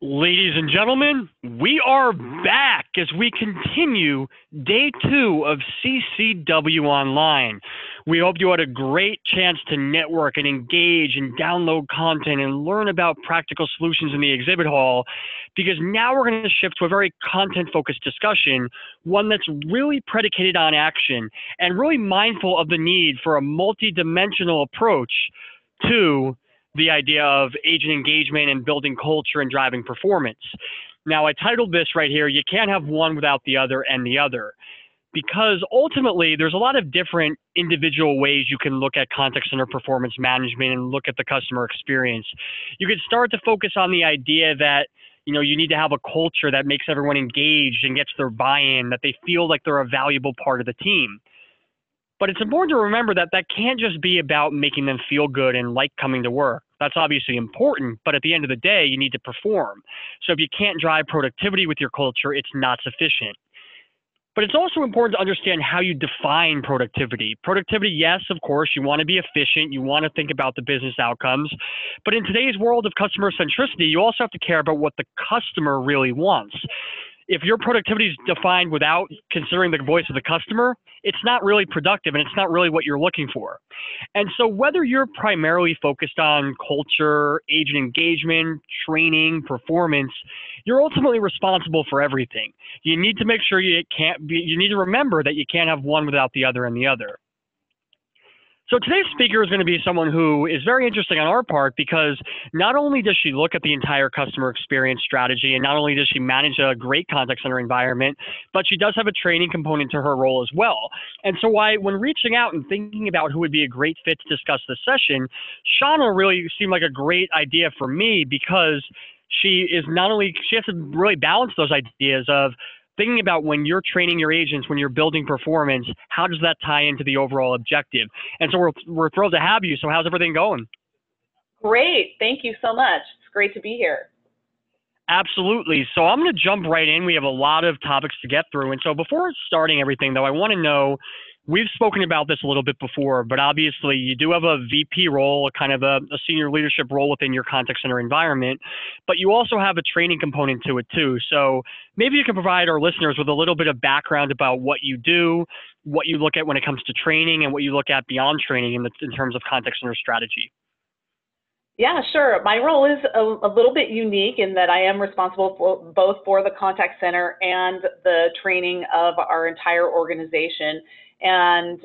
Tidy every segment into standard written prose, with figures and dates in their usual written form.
Ladies and gentlemen, we are back as we continue day 2 of CCW Online. We hope you had a great chance to network and engage and download content and learn about practical solutions in the exhibit hall, because now we're going to shift to a very content-focused discussion, one that's really predicated on action and really mindful of the need for a multi-dimensional approach to the idea of agent engagement and building culture and driving performance. Now, I titled this right here, "You Can't Have One Without the Other and the Other," because ultimately there's a lot of different individual ways you can look at contact center performance management and look at the customer experience. You could start to focus on the idea that you need to have a culture that makes everyone engaged and gets their buy-in, that they feel like they're a valuable part of the team. But it's important to remember that that can't just be about making them feel good and like coming to work. That's obviously important, but at the end of the day, you need to perform. So if you can't drive productivity with your culture, it's not sufficient. But it's also important to understand how you define productivity. Productivity, yes, of course, you want to be efficient. You want to think about the business outcomes. But in today's world of customer centricity, you also have to care about what the customer really wants. If your productivity is defined without considering the voice of the customer, it's not really productive and it's not really what you're looking for. And so whether you're primarily focused on culture, agent engagement, training, performance, you're ultimately responsible for everything. You need to make sure you need to remember that you can't have one without the other and the other. So today's speaker is going to be someone who is very interesting on our part, because not only does she look at the entire customer experience strategy, and not only does she manage a great contact center environment, but she does have a training component to her role as well. And so when reaching out and thinking about who would be a great fit to discuss this session, Shauna really seemed like a great idea for me, because she has to really balance those ideas of thinking about when you're training your agents, when you're building performance, how does that tie into the overall objective? And so we're thrilled to have you. So how's everything going? Great. Thank you so much. It's great to be here. Absolutely. So I'm going to jump right in. We have a lot of topics to get through. And so before starting everything, though, I want to know, we've spoken about this a little bit before, but obviously you do have a VP role, kind of a senior leadership role within your contact center environment, but you also have a training component to it too. So maybe you can provide our listeners with a little bit of background about what you do, what you look at when it comes to training, and what you look at beyond training in terms of contact center strategy. Yeah, sure. My role is a little bit unique in that I am responsible for both for the contact center and the training of our entire organization. And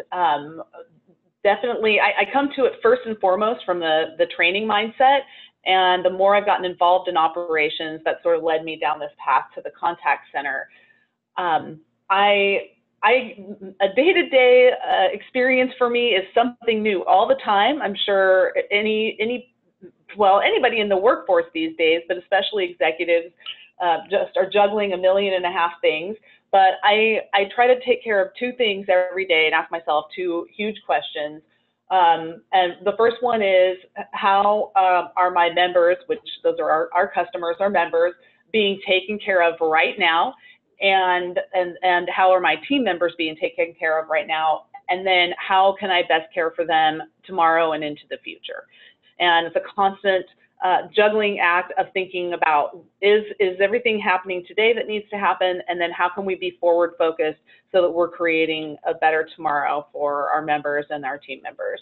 definitely, I come to it first and foremost from the training mindset. And the more I've gotten involved in operations, that sort of led me down this path to the contact center. A day-to-day experience for me is something new all the time. I'm sure anybody in the workforce these days, but especially executives, just are juggling 1.5 million things. But I try to take care of 2 things every day and ask myself 2 huge questions. And the first one is, how are my members, which those are our customers, our members, being taken care of right now? And how are my team members being taken care of right now? And then how can I best care for them tomorrow and into the future? And it's a constant juggling act of thinking about, is everything happening today that needs to happen? And then how can we be forward focused so that we're creating a better tomorrow for our members and our team members?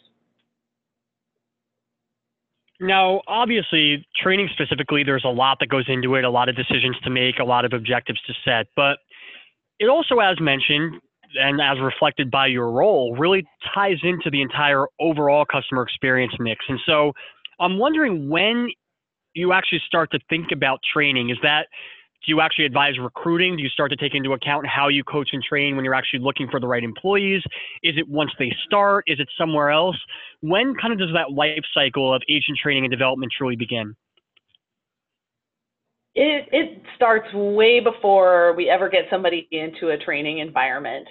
Now, obviously, training specifically, there's a lot that goes into it, a lot of decisions to make, a lot of objectives to set. But it also, as mentioned, and as reflected by your role, really ties into the entire overall customer experience mix. And so I'm wondering, when you actually start to think about training, do you actually advise recruiting? Do you start to take into account how you coach and train when you're actually looking for the right employees? Is it once they start? Is it somewhere else? When kind of does that life cycle of agent training and development truly begin? It starts way before we ever get somebody into a training environment.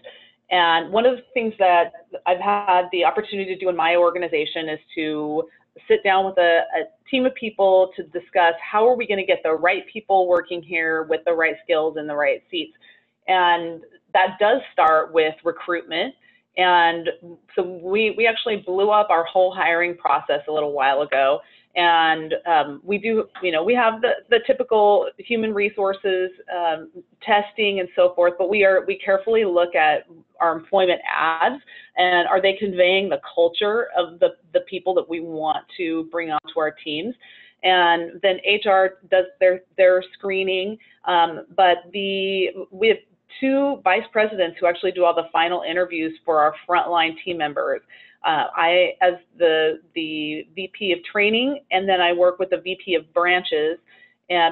And one of the things that I've had the opportunity to do in my organization is to sit down with a team of people to discuss how are we going to get the right people working here with the right skills in the right seats. And that does start with recruitment. And so we actually blew up our whole hiring process a little while ago. And we do, we have the typical human resources testing and so forth, but we carefully look at our employment ads and are they conveying the culture of the people that we want to bring onto our teams. And then HR does their screening, but we have 2 vice presidents who actually do all the final interviews for our frontline team members. I, as the VP of training, and then I work with the VP of branches,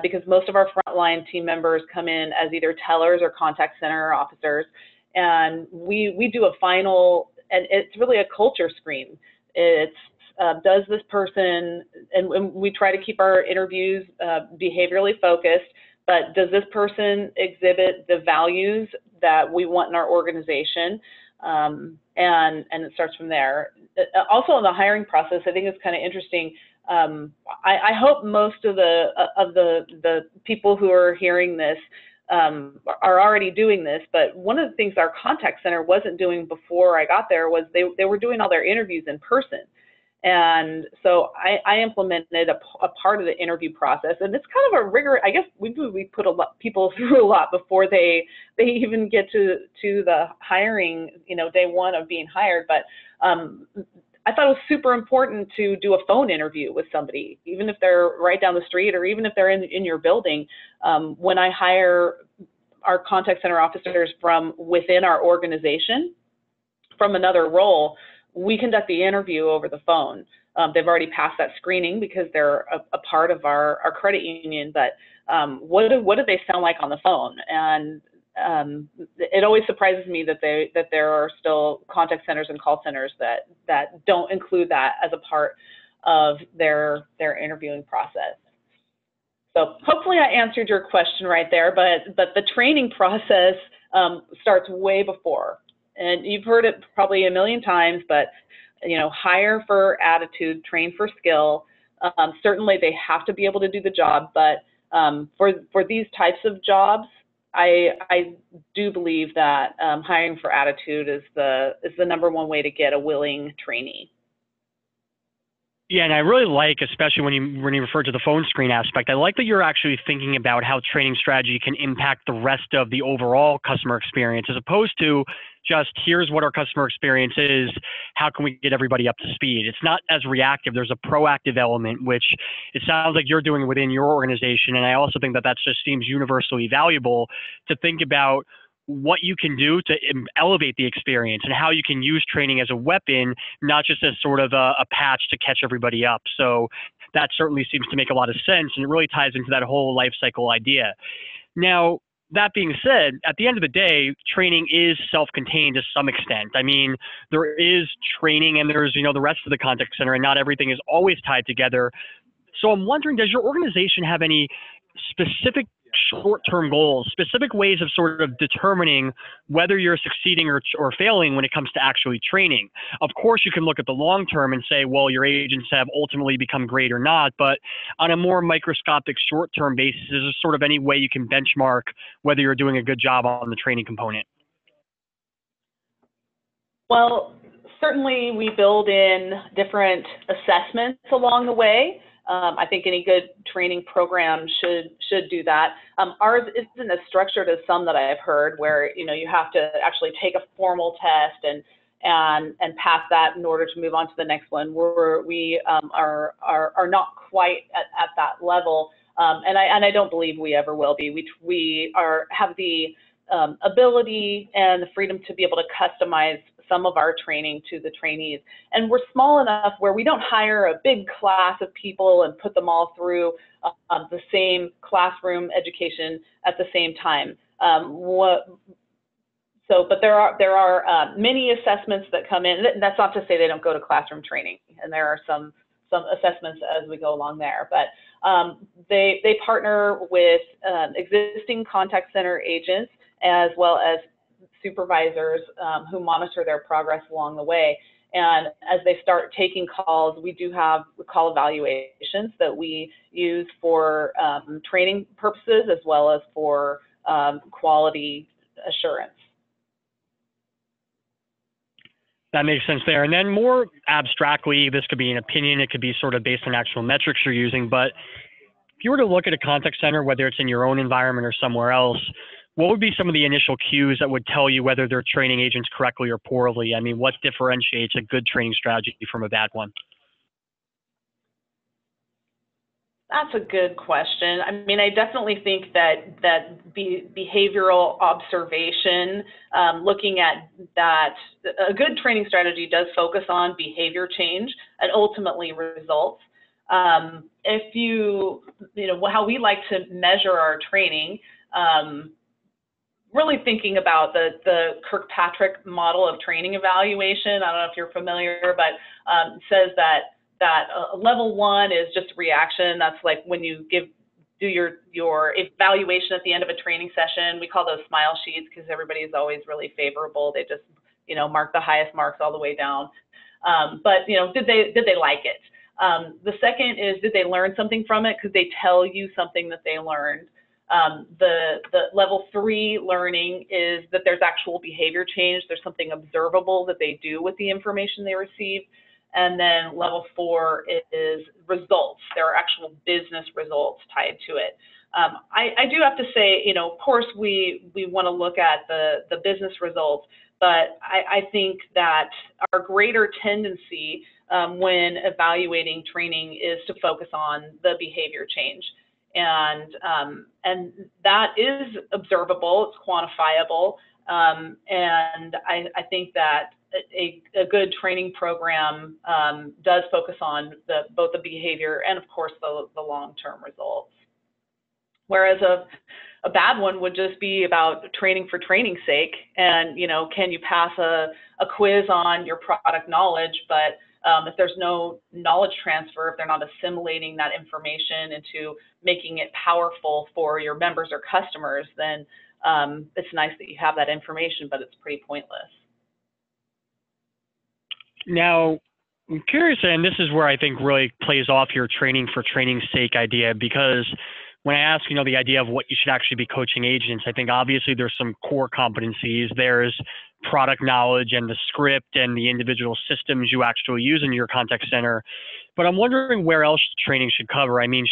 because most of our frontline team members come in as either tellers or contact center officers, and we do a final, and it's really a culture screen. It's does this person, and we try to keep our interviews behaviorally focused, but does this person exhibit the values that we want in our organization? And it starts from there. Also in the hiring process, I think it's kind of interesting. I hope most of the people who are hearing this are already doing this, but one of the things our contact center wasn't doing before I got there was they were doing all their interviews in person. And so I implemented a part of the interview process, and it's kind of a rigorous. I guess we put people through a lot before they even get to the hiring, day one of being hired. But I thought it was super important to do a phone interview with somebody, even if they're right down the street or even if they're in your building. When I hire our contact center officers from within our organization, from another role, we conduct the interview over the phone. They've already passed that screening because they're a part of our credit union, but what do they sound like on the phone? And it always surprises me that there are still contact centers and call centers that don't include that as a part of their interviewing process. So hopefully I answered your question right there, but the training process starts way before. And you've heard it probably a million times, but hire for attitude, train for skill. Certainly they have to be able to do the job, but for these types of jobs, I do believe that hiring for attitude is the #1 way to get a willing trainee. Yeah, and I really like, especially when you refer to the phone screen aspect, I like that you're actually thinking about how training strategy can impact the rest of the overall customer experience, as opposed to just here's what our customer experience is, how can we get everybody up to speed? It's not as reactive. There's a proactive element, which it sounds like you're doing within your organization, and I also think that just seems universally valuable to think about what you can do to elevate the experience and how you can use training as a weapon, not just as sort of a patch to catch everybody up. So that certainly seems to make a lot of sense, and it really ties into that whole life cycle idea. Now, that being said, at the end of the day, training is self-contained to some extent. I mean, there is training and there's, the rest of the contact center, and not everything is always tied together. So I'm wondering, does your organization have any specific short-term goals, specific ways of sort of determining whether you're succeeding or failing when it comes to actually training? Of course, you can look at the long term and say, well, your agents have ultimately become great or not, but on a more microscopic short-term basis, is there sort of any way you can benchmark whether you're doing a good job on the training component? Well, certainly we build in different assessments along the way. I think any good training program should do that. Ours isn't as structured as some that I've heard, where you have to actually take a formal test and pass that in order to move on to the next one. We are not quite at that level, and I don't believe we ever will be. We have the ability and the freedom to be able to customize some of our training to the trainees. And we're small enough where we don't hire a big class of people and put them all through the same classroom education at the same time. But there are many assessments that come in. That's not to say they don't go to classroom training, and there are some assessments as we go along there. But they partner with existing contact center agents as well as supervisors who monitor their progress along the way. And as they start taking calls, we do have call evaluations that we use for training purposes as well as for quality assurance. That makes sense there. And then more abstractly, this could be an opinion, it could be sort of based on actual metrics you're using, but if you were to look at a contact center, whether it's in your own environment or somewhere else, what would be some of the initial cues that would tell you whether they're training agents correctly or poorly? I mean, what differentiates a good training strategy from a bad one? That's a good question. I mean, I definitely think that behavioral observation, looking at that, a good training strategy does focus on behavior change and ultimately results. If you know, how we like to measure our training, really thinking about the Kirkpatrick model of training evaluation. I don't know if you're familiar, but says that level 1 is just reaction. That's like when you do your evaluation at the end of a training session. We call those smile sheets because everybody is always really favorable. They just mark the highest marks all the way down. But did they like it? The second is, did they learn something from it? Could they tell you something that they learned? The level 3 learning is that there's actual behavior change. There's something observable that they do with the information they receive. And then level 4 is results. There are actual business results tied to it. I do have to say, of course, we want to look at the business results, but I think that our greater tendency when evaluating training is to focus on the behavior change. And that is observable, it's quantifiable, and I think that a good training program does focus on both the behavior and, of course, the long-term results. Whereas a bad one would just be about training for training's sake, and can you pass a quiz on your product knowledge, but if there's no knowledge transfer, if they're not assimilating that information into making it powerful for your members or customers, then it's nice that you have that information, but it's pretty pointless. Now, I'm curious, and this is where I think really plays off your training for training's sake idea, because when I ask, the idea of what you should actually be coaching agents, I think obviously there's some core competencies. There's product knowledge and the script and the individual systems you actually use in your contact center. But I'm wondering where else training should cover. I mean,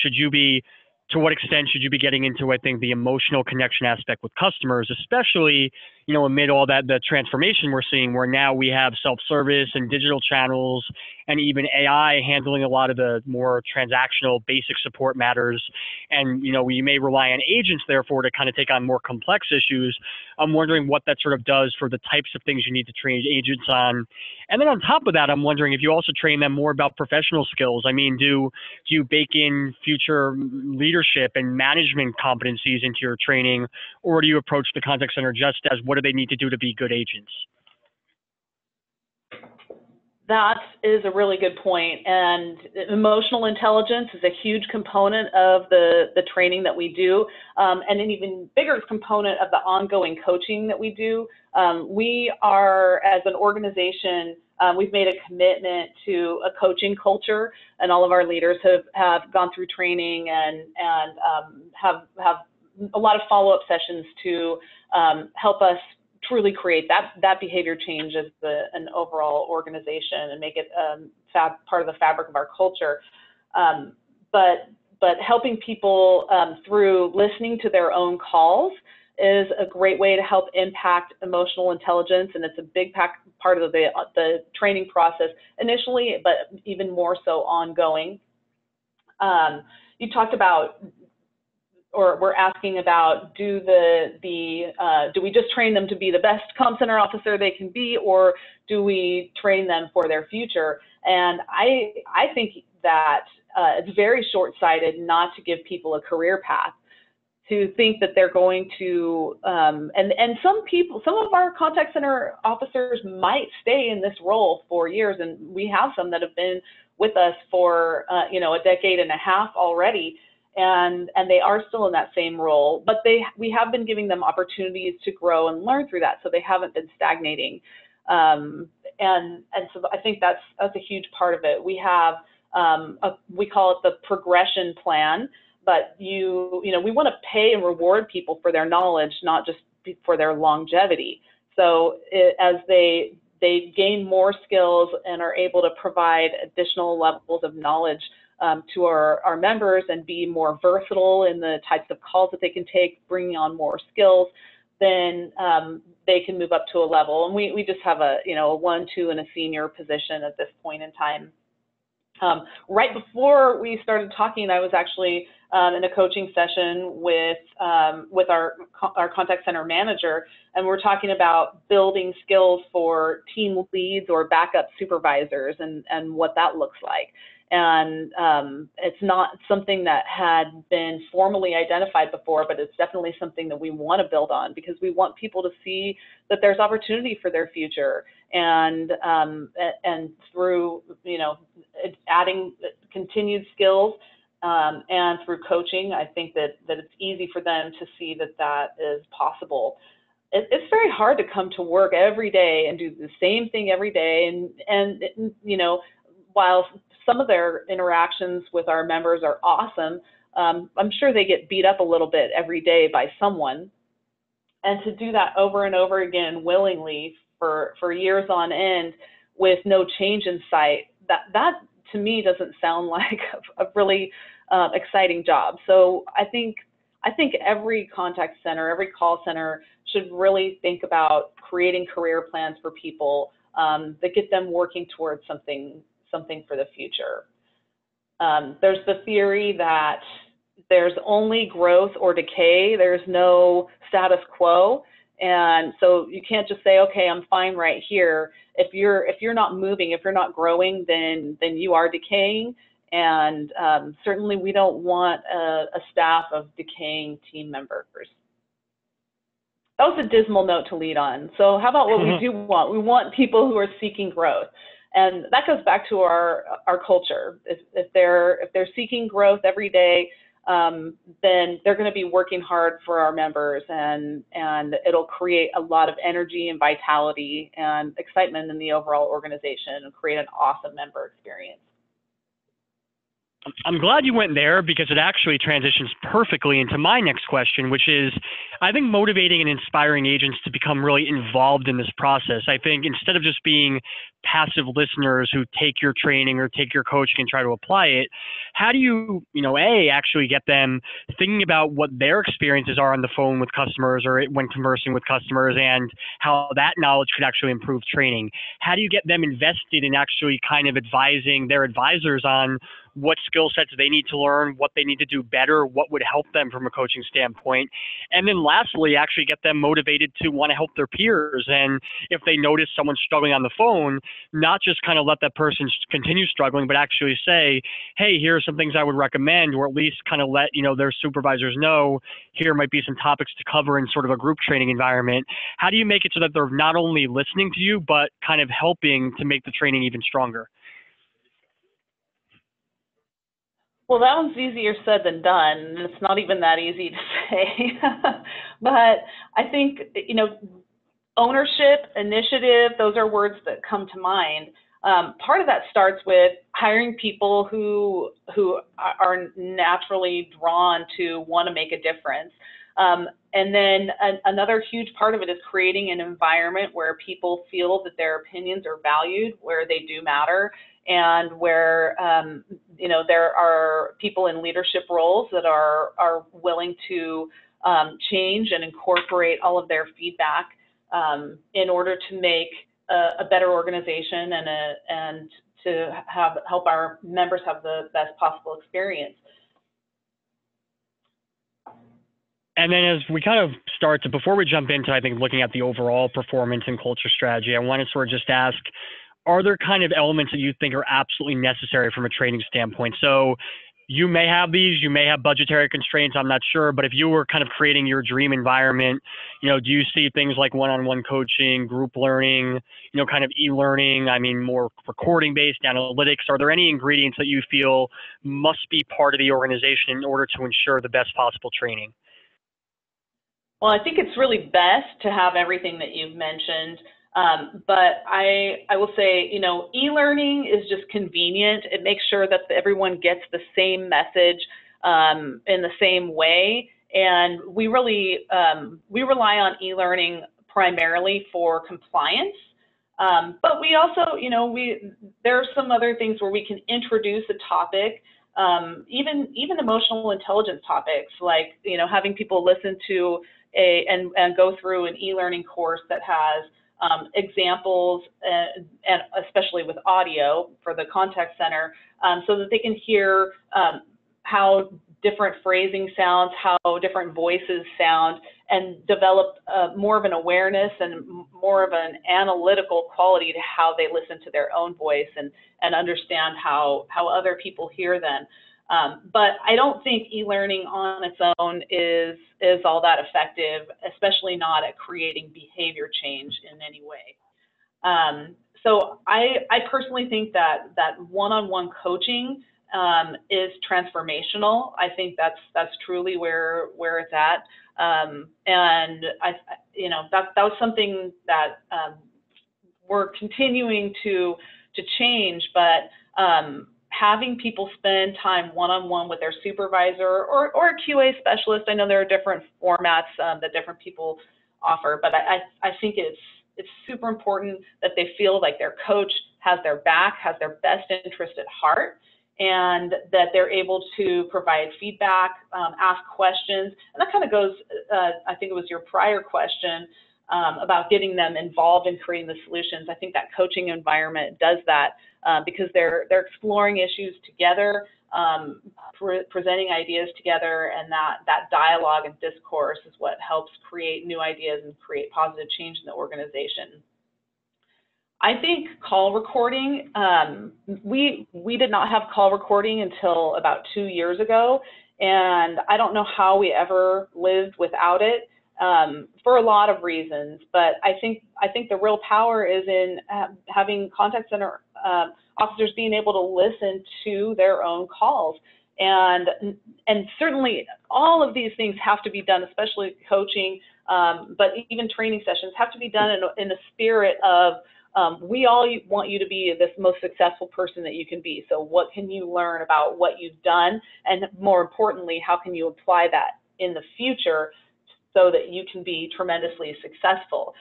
to what extent should you be getting into, I think, the emotional connection aspect with customers, especially, amid all that, the transformation we're seeing, where now we have self-service and digital channels and even AI handling a lot of the more transactional basic support matters. And, we may rely on agents, therefore, to kind of take on more complex issues. I'm wondering what that sort of does for the types of things you need to train agents on. And then on top of that, I'm wondering if you also train them more about professional skills. I mean, do you bake in future leadership and management competencies into your training, or do you approach the contact center just as what do they need to do to be good agents? That is a really good point, and emotional intelligence is a huge component of the training that we do, and an even bigger component of the ongoing coaching that we do. We are, as an organization, we've made a commitment to a coaching culture, and all of our leaders have gone through training and have a lot of follow-up sessions to help us truly create that behavior change as an overall organization and make it part of the fabric of our culture. But helping people through listening to their own calls is a great way to help impact emotional intelligence, and it's a big part of the training process initially, but even more so ongoing. You talked about, or we're asking about, do we just train them to be the best comm center officer they can be, or do we train them for their future? And I think that it's very short-sighted not to give people a career path, to think that they're going to, and some of our contact center officers might stay in this role for years, and we have some that have been with us for a decade and a half already. And they are still in that same role, but we have been giving them opportunities to grow and learn through that, so they haven't been stagnating. And so I think that's a huge part of it. We have we call it the progression plan, but we want to pay and reward people for their knowledge, not just for their longevity. So as they they gain more skills and are able to provide additional levels of knowledge to our members and be more versatile in the types of calls that they can take, bringing on more skills, then they can move up to a level. And we just have a 1, 2, and a senior position at this point in time. Right before we started talking, I was actually in a coaching session with our contact center manager, and we're talking about building skills for team leads or backup supervisors and what that looks like. And it's not something that had been formally identified before, but it's definitely something that we want to build on, because we want people to see that there's opportunity for their future. And through adding continued skills and through coaching, I think that it's easy for them to see that is possible. It's very hard to come to work every day and do the same thing every day, and while some of their interactions with our members are awesome, I'm sure they get beat up a little bit every day by someone. And to do that over and over again willingly for years on end with no change in sight, that to me doesn't sound like a really exciting job. So I think every contact center, every call center should really think about creating career plans for people that get them working towards something for the future. There's the theory that there's only growth or decay. There's no status quo. And so you can't just say, okay, I'm fine right here. If you're not moving, if you're not growing, then you are decaying. And certainly we don't want a staff of decaying team members. That was a dismal note to lead on. So how about what we do want? We want people who are seeking growth. And that goes back to our culture. If they're seeking growth every day, then they're going to be working hard for our members, and it'll create a lot of energy and vitality and excitement in the overall organization and create an awesome member experience. I'm glad you went there, because it actually transitions perfectly into my next question, which is, I think motivating and inspiring agents to become really involved in this process. I think instead of just being passive listeners who take your training or take your coaching and try to apply it, how do you, actually get them thinking about what their experiences are on the phone with customers or when conversing with customers, and how that knowledge could actually improve training? How do you get them invested in actually kind of advising their advisors on what skill sets they need to learn, what they need to do better, what would help them from a coaching standpoint? And then lastly, actually get them motivated to want to help their peers. And if they notice someone struggling on the phone, not just kind of let that person continue struggling, but actually say, hey, here are some things I would recommend, or at least kind of let their supervisors know, here might be some topics to cover in sort of a group training environment. How do you make it so that they're not only listening to you, but kind of helping to make the training even stronger? Well, that one's easier said than done, and it's not even that easy to say. But I think, ownership, initiative, those are words that come to mind. Part of that starts with hiring people who are naturally drawn to want to make a difference. And then another huge part of it is creating an environment where people feel that their opinions are valued, where they do matter, and where there are people in leadership roles that are willing to change and incorporate all of their feedback in order to make a better organization and to help our members have the best possible experience. And then as we kind of start to, before we jump into, I think, looking at the overall performance and culture strategy, I want to sort of just ask, are there kind of elements that you think are absolutely necessary from a training standpoint? So you may have these, you may have budgetary constraints, I'm not sure, but if you were kind of creating your dream environment, do you see things like one-on-one coaching, group learning, kind of e-learning, more recording-based analytics? Are there any ingredients that you feel must be part of the organization in order to ensure the best possible training? Well, I think it's really best to have everything that you've mentioned. But I will say, e-learning is just convenient. It makes sure that everyone gets the same message in the same way. And we really we rely on e-learning primarily for compliance. But we also, there are some other things where we can introduce a topic, even emotional intelligence topics, like, having people listen to and go through an e-learning course that has examples, and especially with audio for the contact center, so that they can hear how different phrasing sounds, how different voices sound, and develop more of an awareness and more of an analytical quality to how they listen to their own voice, and understand how other people hear them. But I don't think e-learning on its own is all that effective, especially not at creating behavior change in any way. So I personally think that one-on-one coaching is transformational. I think that's truly where it's at, and that was something that we're continuing to change, but having people spend time one-on-one with their supervisor or a QA specialist. I know there are different formats that different people offer, but I think it's super important that they feel like their coach has their back, has their best interest at heart, and that they're able to provide feedback, ask questions. And that kind of goes, I think it was your prior question about getting them involved in creating the solutions. I think that coaching environment does that because they're exploring issues together, presenting ideas together, and that dialogue and discourse is what helps create new ideas and create positive change in the organization. I think call recording, we did not have call recording until about 2 years ago, and I don't know how we ever lived without it, for a lot of reasons. But I think the real power is in having contact center officers being able to listen to their own calls, and certainly all of these things have to be done, especially coaching, but even training sessions have to be done in a spirit of we all want you to be this most successful person that you can be. So what can you learn about what you've done? And more importantly, how can you apply that in the future so that you can be tremendously successful?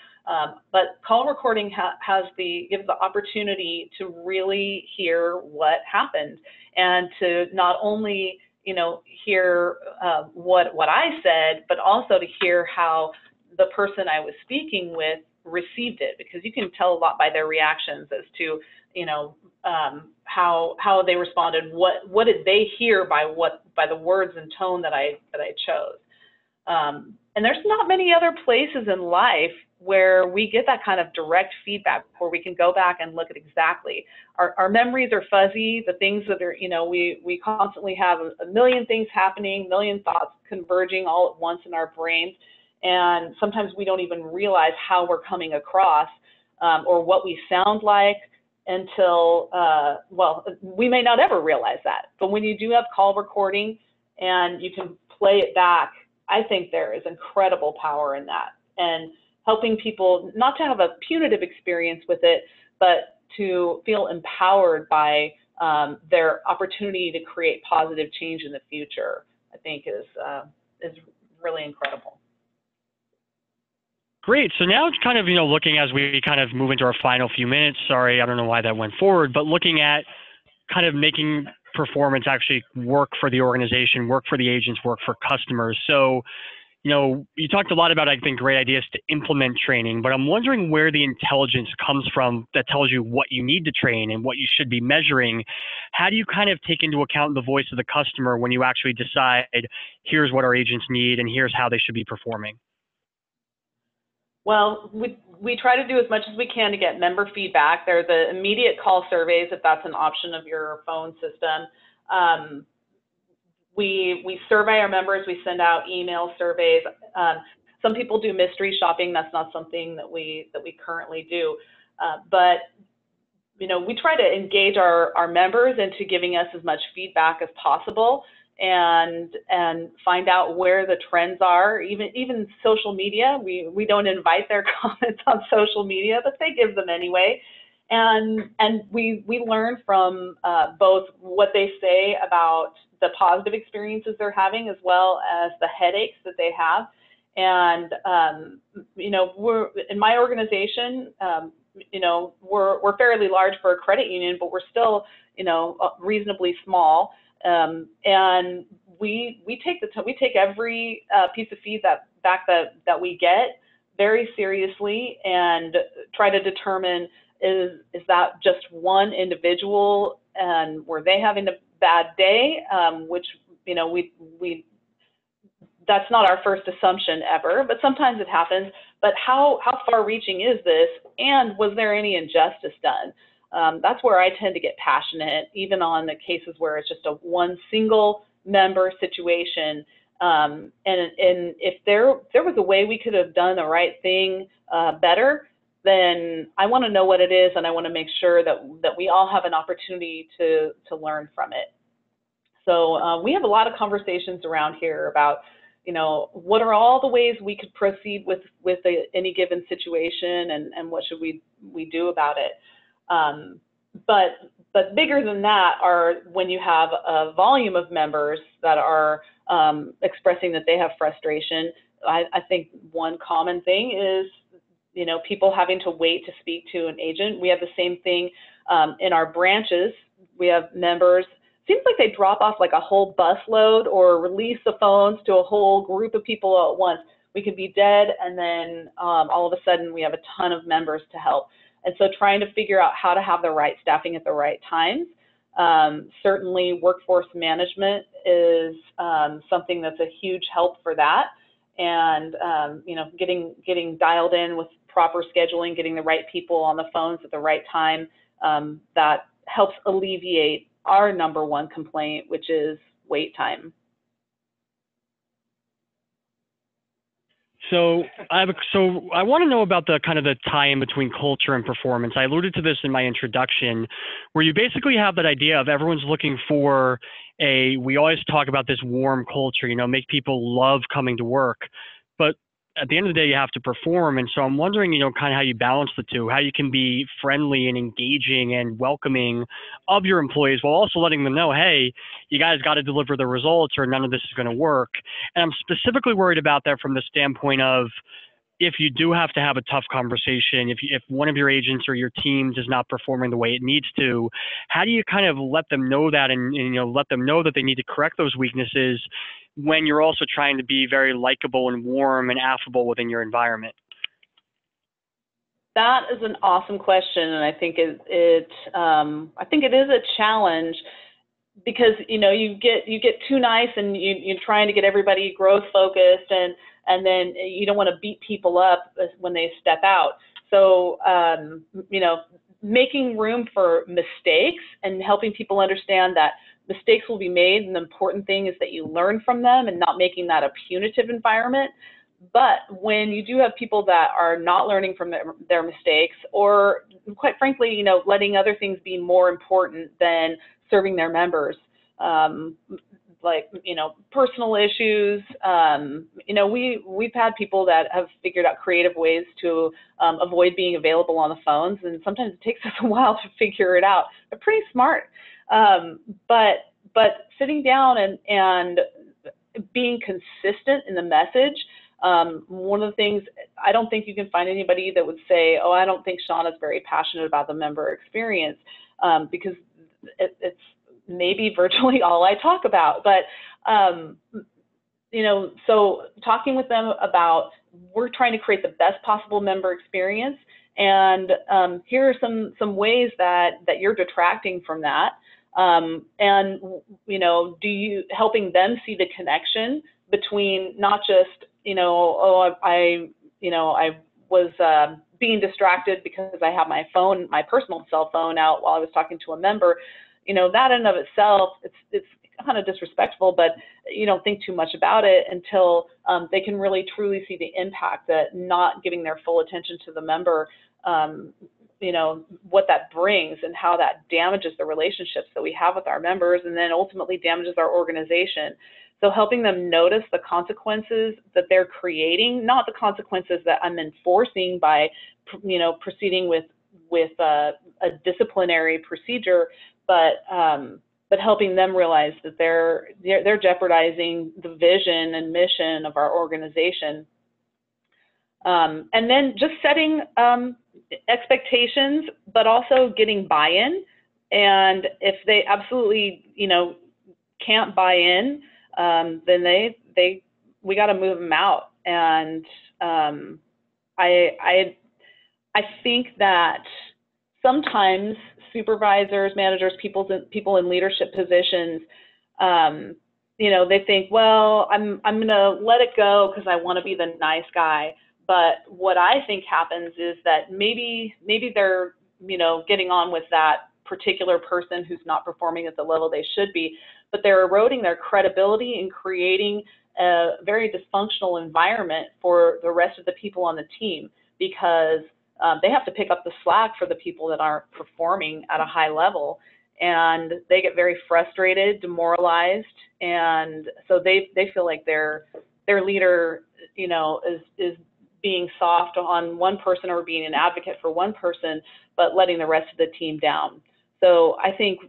But call recording gives the opportunity to really hear what happened, and to not only hear what I said, but also to hear how the person I was speaking with received it, because you can tell a lot by their reactions as to how they responded. What did they hear by the words and tone that I chose. And there's not many other places in life where we get that kind of direct feedback, where we can go back and look at exactly. Our memories are fuzzy, the things that are, we constantly have a million things happening, million thoughts converging all at once in our brains. And sometimes we don't even realize how we're coming across or what we sound like until, well, we may not ever realize that. But when you do have call recording and you can play it back, I think there is incredible power in that, and helping people not to have a punitive experience with it, but to feel empowered by their opportunity to create positive change in the future, I think is really incredible. Great. So now it's kind of, looking as we kind of move into our final few minutes. Sorry, I don't know why that went forward, but looking at kind of making performance actually work for the organization, work for the agents, work for customers. So, you talked a lot about, I think, great ideas to implement training, but I'm wondering where the intelligence comes from that tells you what you need to train and what you should be measuring. How do you kind of take into account the voice of the customer when you actually decide, here's what our agents need and here's how they should be performing? Well, we try to do as much as we can to get member feedback. There are the immediate call surveys, if that's an option of your phone system. We survey our members. We send out email surveys. Some people do mystery shopping. That's not something that we currently do. But we try to engage our members into giving us as much feedback as possible, and find out where the trends are. Even social media, we don't invite their comments on social media, but they give them anyway. And we learn from both what they say about the positive experiences they're having, as well as the headaches that they have. And we're in my organization, we're fairly large for a credit union, but we're still, reasonably small. And we take every piece of feedback that we get very seriously and try to determine, is that just one individual and were they having a bad day, which, that's not our first assumption ever, but sometimes it happens. But how far-reaching is this, and was there any injustice done? That's where I tend to get passionate, even on the cases where it's just a one single member situation. And if there was a way we could have done the right thing better, then I want to know what it is, and I want to make sure that we all have an opportunity to learn from it. So we have a lot of conversations around here about, what are all the ways we could proceed with any given situation, and what should we do about it. But bigger than that are when you have a volume of members that are expressing that they have frustration. I think one common thing is, people having to wait to speak to an agent. We have the same thing in our branches. We have members, seems like they drop off like a whole bus load or release the phones to a whole group of people at once. We could be dead, and then all of a sudden we have a ton of members to help. And so trying to figure out how to have the right staffing at the right times. Certainly workforce management is something that's a huge help for that. And getting dialed in with proper scheduling, getting the right people on the phones at the right time, that helps alleviate our number one complaint, which is wait time. So I want to know about the kind of the tie-in between culture and performance. I alluded to this in my introduction, where you basically have that idea of everyone's looking for we always talk about this warm culture, make people love coming to work, but at the end of the day, you have to perform. And so I'm wondering, kind of how you balance the two, how you can be friendly and engaging and welcoming of your employees while also letting them know, hey, you guys got to deliver the results or none of this is going to work. And I'm specifically worried about that from the standpoint of, if you do have to have a tough conversation, if one of your agents or your team is not performing the way it needs to, how do you kind of let them know that and let them know that they need to correct those weaknesses when you're also trying to be very likable and warm and affable within your environment? That is an awesome question, and I think it is a challenge, because you get too nice and you're trying to get everybody growth focused, and then you don't want to beat people up when they step out. So making room for mistakes and helping people understand that mistakes will be made, and the important thing is that you learn from them, and not making that a punitive environment. But when you do have people that are not learning from their mistakes, or quite frankly, letting other things be more important than serving their members, like, personal issues, we've had people that have figured out creative ways to avoid being available on the phones, and sometimes it takes us a while to figure it out. They're pretty smart. But sitting down and being consistent in the message. One of the things, I don't think you can find anybody that would say, oh, I don't think Shauna's very passionate about the member experience, because it's maybe virtually all I talk about. But, so talking with them about, we're trying to create the best possible member experience, and here are some ways that you're detracting from that. And, helping them see the connection between not just, I was being distracted because I have my personal cell phone out while I was talking to a member. That in and of itself, it's kind of disrespectful, but you don't think too much about it until they can really truly see the impact that not giving their full attention to the member, what that brings and how that damages the relationships that we have with our members, and then ultimately damages our organization. So helping them notice the consequences that they're creating, not the consequences that I'm enforcing by, proceeding with a disciplinary procedure, but helping them realize that they're jeopardizing the vision and mission of our organization. And then just setting expectations, but also getting buy-in. And if they absolutely, can't buy in, then we got to move them out. And I think that sometimes supervisors, managers, people in leadership positions, they think, well, I'm going to let it go because I want to be the nice guy. But what I think happens is that maybe they're, getting on with that particular person who's not performing at the level they should be, but they're eroding their credibility and creating a very dysfunctional environment for the rest of the people on the team, because they have to pick up the slack for the people that aren't performing at a high level, and they get very frustrated, demoralized, and so they feel like their leader, is being soft on one person or being an advocate for one person, but letting the rest of the team down. So I think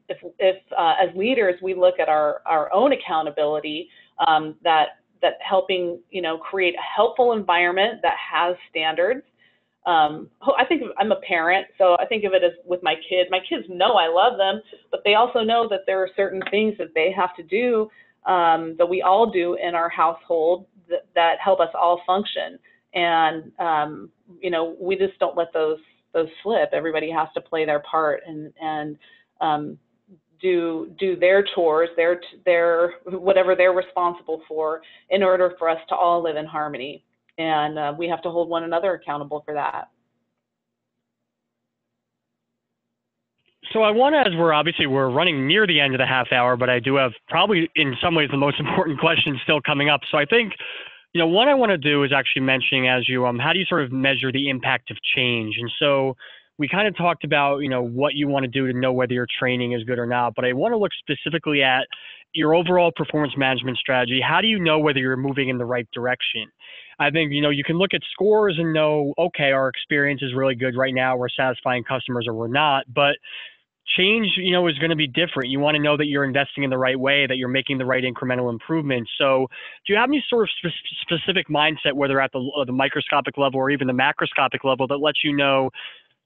if as leaders we look at our own accountability, that helping create a helpful environment that has standards. I think I'm a parent, so I think of it as with my kids. My kids know I love them, but they also know that there are certain things that they have to do, that we all do in our household that help us all function. And we just don't let those slip. Everybody has to play their part and do their chores, their whatever they're responsible for, in order for us to all live in harmony. And we have to hold one another accountable for that. So I want to, as we're running near the end of the half hour, but I do have probably in some ways the most important question still coming up. So I think, what I want to do is actually mentioning as you, how do you sort of measure the impact of change? And so we kind of talked about, what you want to do to know whether your training is good or not, but I want to look specifically at your overall performance management strategy. How do you know whether you're moving in the right direction? I think, you can look at scores and know, okay, our experience is really good right now. We're satisfying customers or we're not. But change, is going to be different. You want to know that you're investing in the right way, that you're making the right incremental improvements. So do you have any sort of specific mindset, whether at the microscopic level or even the macroscopic level, that lets you know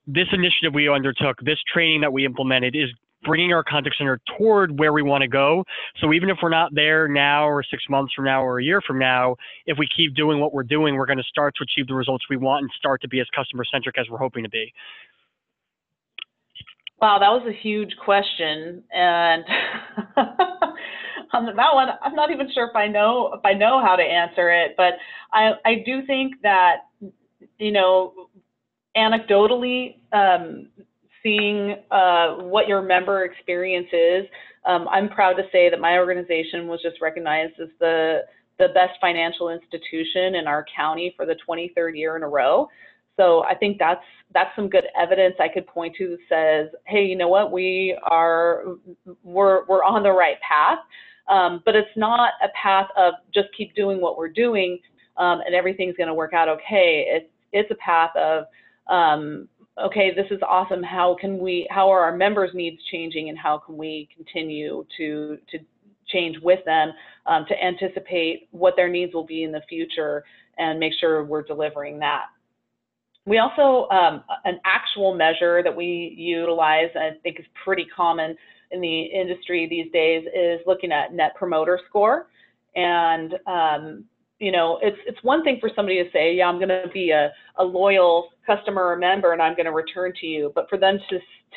this initiative we undertook, this training that we implemented is bringing our contact center toward where we want to go? So even if we're not there now or 6 months from now or a year from now, if we keep doing what we're doing, we're going to start to achieve the results we want and start to be as customer-centric as we're hoping to be. Wow, that was a huge question, and on that one, I'm not even sure if I know how to answer it. But I do think that, anecdotally, seeing what your member experience is, I'm proud to say that my organization was just recognized as the best financial institution in our county for the 23rd year in a row. So I think that's some good evidence I could point to that says, hey, you know what, we're on the right path. But it's not a path of just keep doing what we're doing, and everything's going to work out okay. It's a path of, okay, this is awesome. How are our members' needs changing, and how can we continue to change with them, to anticipate what their needs will be in the future and make sure we're delivering that. We also, an actual measure that we utilize, and I think is pretty common in the industry these days, is looking at Net Promoter Score. And, it's one thing for somebody to say, yeah, I'm going to be a loyal customer or member and I'm going to return to you, but for them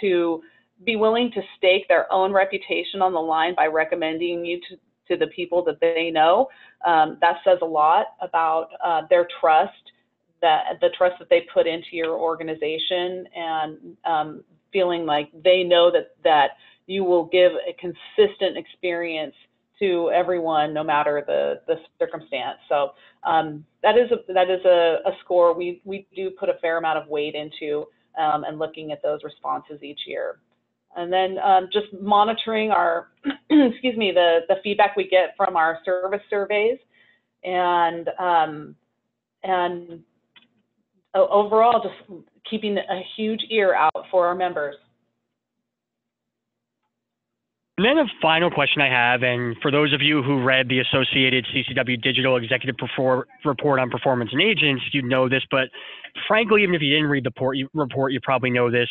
to be willing to stake their own reputation on the line by recommending you to the people that they know, that says a lot about their trust, the trust that they put into your organization, and feeling like they know that you will give a consistent experience to everyone, no matter the circumstance. So that is a score we do put a fair amount of weight into, and looking at those responses each year. And then just monitoring our, excuse me, the feedback we get from our service surveys, and overall, just keeping a huge ear out for our members. And then a final question I have, and for those of you who read the Associated CCW Digital Executive Report on Performance and Agents, you know this, but frankly, even if you didn't read the report, you probably know this.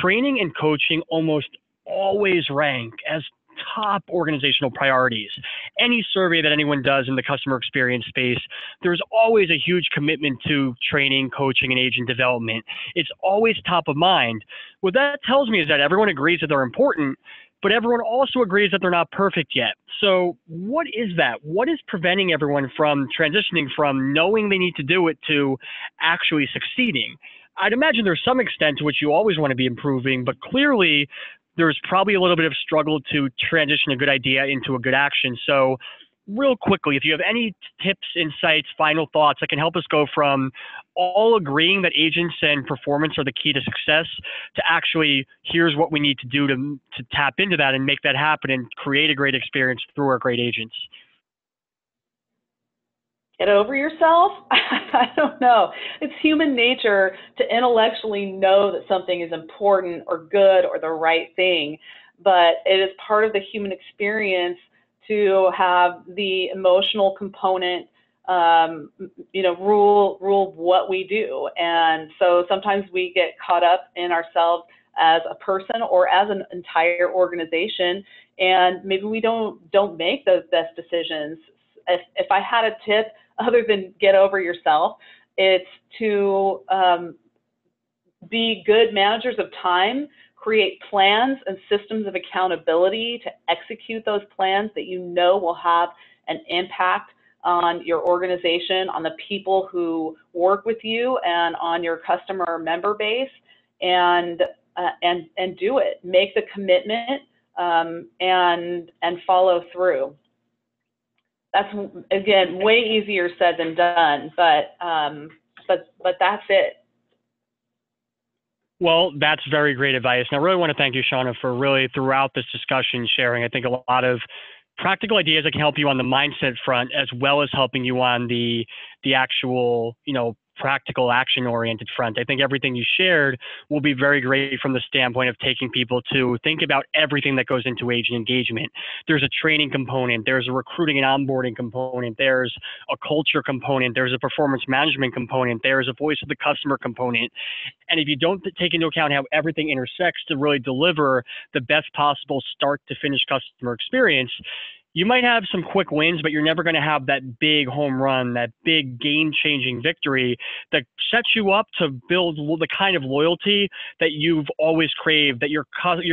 Training and coaching almost always rank as top organizational priorities. Any survey that anyone does in the customer experience space, there's always a huge commitment to training, coaching, and agent development. It's always top of mind. What that tells me is that everyone agrees that they're important, but everyone also agrees that they're not perfect yet. So what is that? What is preventing everyone from transitioning from knowing they need to do it to actually succeeding? I'd imagine there's some extent to which you always want to be improving, but clearly there's probably a little bit of struggle to transition a good idea into a good action. So real quickly, if you have any tips, insights, final thoughts that can help us go from all agreeing that agents and performance are the key to success to actually here's what we need to do to tap into that and make that happen and create a great experience through our great agents. Get over yourself? I don't know. It's human nature to intellectually know that something is important or good or the right thing, but it is part of the human experience to have the emotional component, rule what we do. And so sometimes we get caught up in ourselves as a person or as an entire organization, and maybe we don't make those best decisions. If I had a tip other than get over yourself, it's to be good managers of time, create plans and systems of accountability to execute those plans that you know will have an impact on your organization, on the people who work with you, and on your customer member base, and do it. Make the commitment and follow through. That's, again, way easier said than done, but that's it. Well, that's very great advice. And I really want to thank you, Shauna, for really throughout this discussion sharing, I think, a lot of practical ideas that can help you on the mindset front, as well as helping you on the actual, practical action-oriented front. I think everything you shared will be very great from the standpoint of taking people to think about everything that goes into agent engagement. There's a training component, there's a recruiting and onboarding component, there's a culture component, there's a performance management component, there's a voice of the customer component. And if you don't take into account how everything intersects to really deliver the best possible start to finish customer experience, you might have some quick wins, but you're never going to have that big home run, that big game-changing victory that sets you up to build the kind of loyalty that you've always craved, that your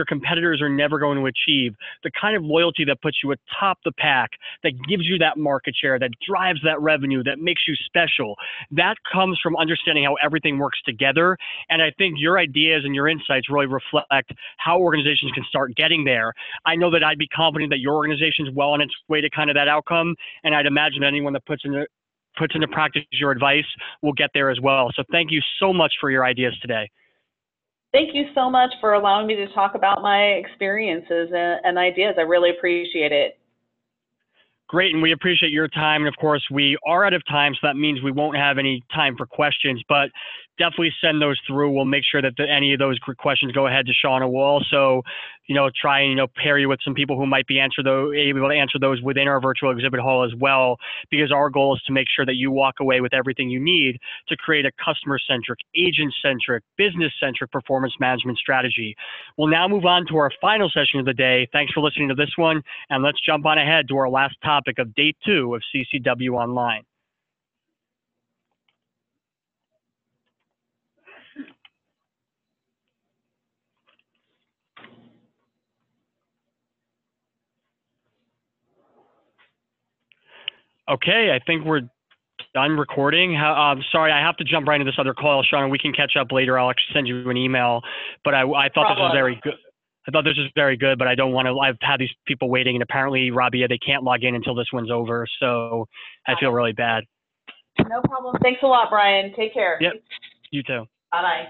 competitors are never going to achieve, the kind of loyalty that puts you atop the pack, that gives you that market share, that drives that revenue, that makes you special. That comes from understanding how everything works together. And I think your ideas and your insights really reflect how organizations can start getting there. I know that I'd be confident that your organization is well on its way to kind of that outcome. And I'd imagine that anyone that puts into practice your advice will get there as well. So thank you so much for your ideas today. Thank you so much for allowing me to talk about my experiences and ideas. I really appreciate it. Great, and we appreciate your time. And of course, we are out of time, so that means we won't have any time for questions, but definitely send those through. We'll make sure that any of those questions go ahead to Shauna. We'll also, try and, pair you with some people who might be able to answer those within our virtual exhibit hall as well, because our goal is to make sure that you walk away with everything you need to create a customer-centric, agent-centric, business-centric performance management strategy. We'll now move on to our final session of the day. Thanks for listening to this one, and let's jump on ahead to our last topic of day 2 of CCW Online. Okay, I think we're done recording. Sorry, I have to jump right into this other call, Shauna. We can catch up later. I'll actually send you an email. But I thought this was very good. I thought this was very good, but I don't want to. I've had these people waiting, and apparently, Rabia, they can't log in until this one's over. So I feel really bad. No problem. Thanks a lot, Brian. Take care. Yep. You too. Bye-bye.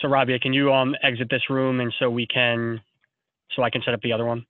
So Rabia, can you exit this room, and so I can set up the other one?